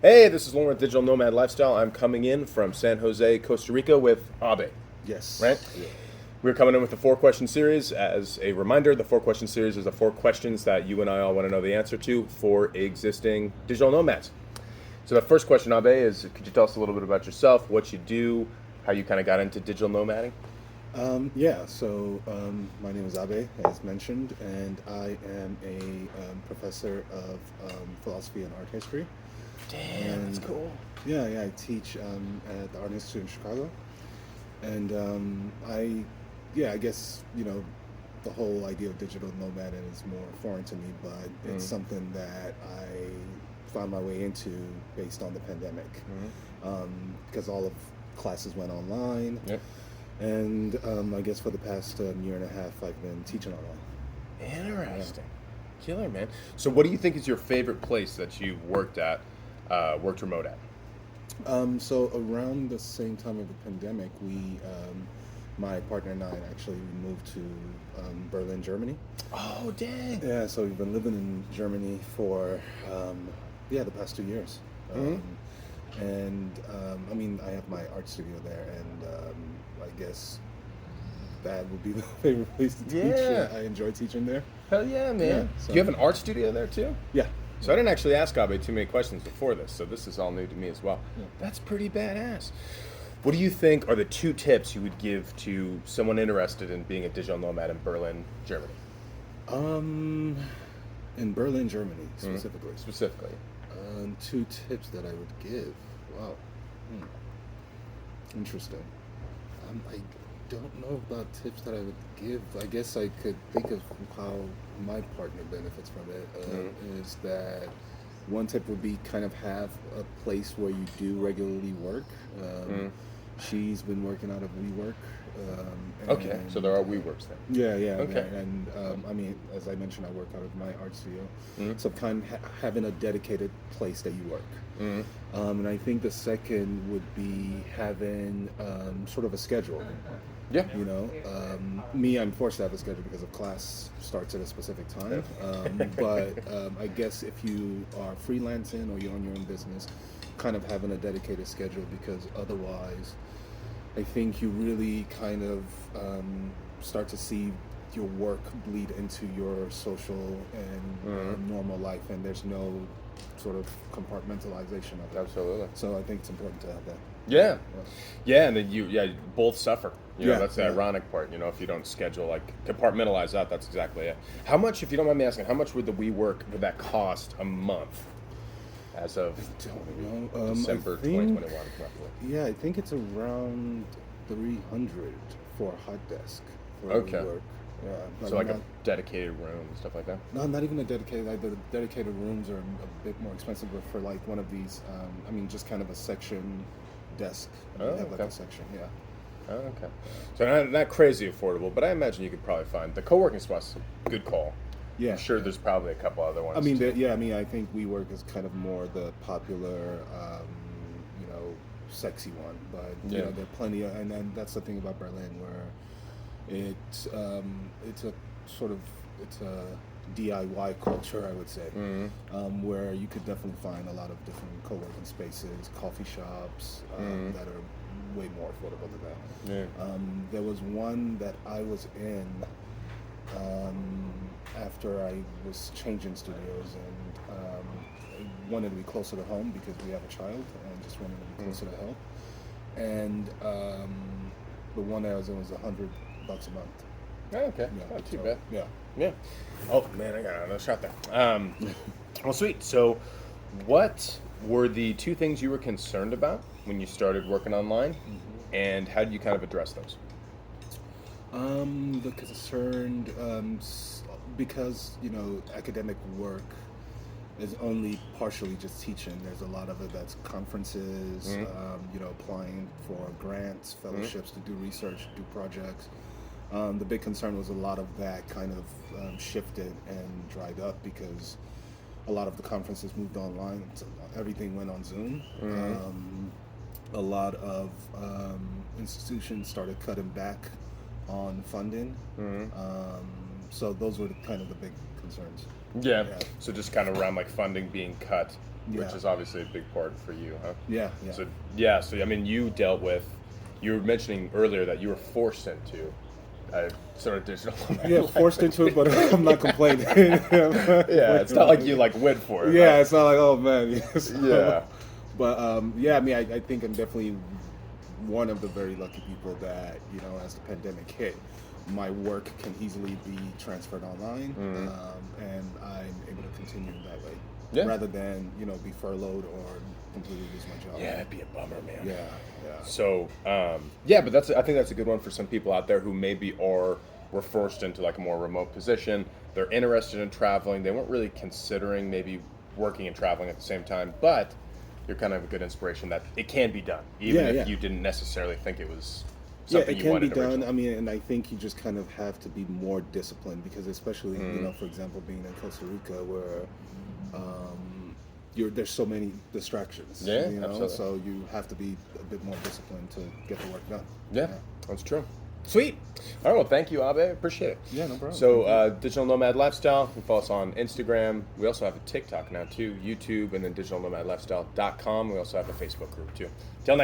Hey, this is Lauren with Digital Nomad Lifestyle. I'm coming in from San Jose, Costa Rica with Abbey, Yes. right? Yeah. We're coming in with the 4-question series. As a reminder, the 4-question series is the 4 questions that you and I all want to know the answer to for existing digital nomads. So the first question, Abbey, is could you tell us a little bit about yourself, what you do, how you kind of got into digital nomading? My name is Abe, as mentioned, and I am a professor of philosophy and art history. Damn, that's And cool. I teach at the Art Institute in Chicago. And I guess, the whole idea of digital nomad is more foreign to me, but it's something that I found my way into based on the pandemic. Because all of classes went online. Yep. And I guess for the past year and a half, I've been teaching online. Interesting. Killer, man. So what do you think is your favorite place that you worked worked remote at? So around the same time of the pandemic, my partner and I actually moved to Berlin, Germany. Oh, dang. Yeah, so we've been living in Germany for the past 2 years. I have my art studio there, and I guess that would be the favorite place to teach. Yeah. I enjoy teaching there. Hell yeah, man. Yeah, so- Do you have an art studio there too? Yeah. So I didn't actually ask Abe too many questions before this, so this is all new to me as well. Yeah. That's pretty badass. What do you think are the 2 tips you would give to someone interested in being a digital nomad in Berlin, Germany? In Berlin, Germany, specifically. Specifically. 2 tips that I would give. Wow. Interesting. I don't know about tips that I would give. I guess I could think of how my partner benefits from it. Is that one tip would be kind of have a place where you do regularly work. She's been working out of WeWork. Okay, so there are WeWorks then. Yeah. Okay. And as I mentioned, I work out of my art studio. So kind of having a dedicated place that you work. And I think the second would be having sort of a schedule. Yeah. Me, I'm forced to have a schedule because of class starts at a specific time. But I guess if you are freelancing or you own your own business, kind of having a dedicated schedule, because otherwise I think you really kind of start to see your work bleed into your social and normal life, and there's no sort of compartmentalization of it. Absolutely. So I think it's important to have that. Yeah, and then you both suffer. Yeah, That's the yeah. ironic part. If you don't schedule, like compartmentalize that, that's exactly it. How much, if you don't mind me asking, how much would would that cost a month as of Don't know. December I think- 2021, roughly? Yeah, I think it's around 300 for a hot desk for Okay. work. Yeah. So like a dedicated room and stuff like that? No, not even a dedicated. Like the dedicated rooms are a bit more expensive, but for like one of these, just kind of a section desk. You Oh, have like okay. a section, yeah. Oh, okay. So not crazy affordable, but I imagine you could probably find the co-working spot's a good call. Yeah. I'm sure there's probably a couple other ones. I think WeWork is kind of more the popular, sexy one. But there are plenty of, and then that's the thing about Berlin, where it's a DIY culture, I would say, where you could definitely find a lot of different co-working spaces, coffee shops that are way more affordable than that. Yeah. There was one that I was in after I was changing studios, and I wanted to be closer to home because we have a child, and just wanted to be closer to home. And the one that I was in was $100 a month. Oh, okay. Yeah, Not too so, bad. Yeah. Yeah. Oh man, I got another shot there. Well, sweet. So, what were the 2 things you were concerned about when you started working online, and how did you kind of address those? The concerned, because academic work is only partially just teaching. There's a lot of it that's conferences, applying for grants, fellowships to do research, do projects. The big concern was a lot of that kind of shifted and dried up because a lot of the conferences moved online. So everything went on Zoom. A lot of institutions started cutting back on funding. So those were kind of the big concerns. Yeah. So just kind of around like funding being cut which Yeah. is obviously a big part for you, huh? Yeah, yeah. So I mean, you were mentioning earlier that you were forced into sort of digital nomad Yeah, life. forced into it, but I'm not complaining. Yeah, it's not like you like went for it. Yeah, right? it's not like, oh man. Yeah, so- Yeah. But yeah, I mean, I think I'm definitely one of the very lucky people that, as the pandemic hit, my work can easily be transferred online, and I'm able to continue that way, Yeah. rather than, be furloughed or completely lose my job. Yeah, it'd be a bummer, man. Yeah, yeah. So, but I think that's a good one for some people out there who maybe were forced into like a more remote position. They're interested in traveling. They weren't really considering maybe working and traveling at the same time, but you're kind of a good inspiration that it can be done, even if you didn't necessarily think it was something it you can wanted be done. originally. I mean, and I think you just kind of have to be more disciplined, because especially, for example, being in Costa Rica, where there's so many distractions. Yeah, absolutely. So you have to be a bit more disciplined to get the work done. Yeah, that's true. Sweet. All right, well, thank you, Abbey. Appreciate it. Yeah, no problem. So, Digital Nomad Lifestyle, you can follow us on Instagram. We also have a TikTok now, too, YouTube, and then digitalnomadlifestyle.com. We also have a Facebook group, too. Till next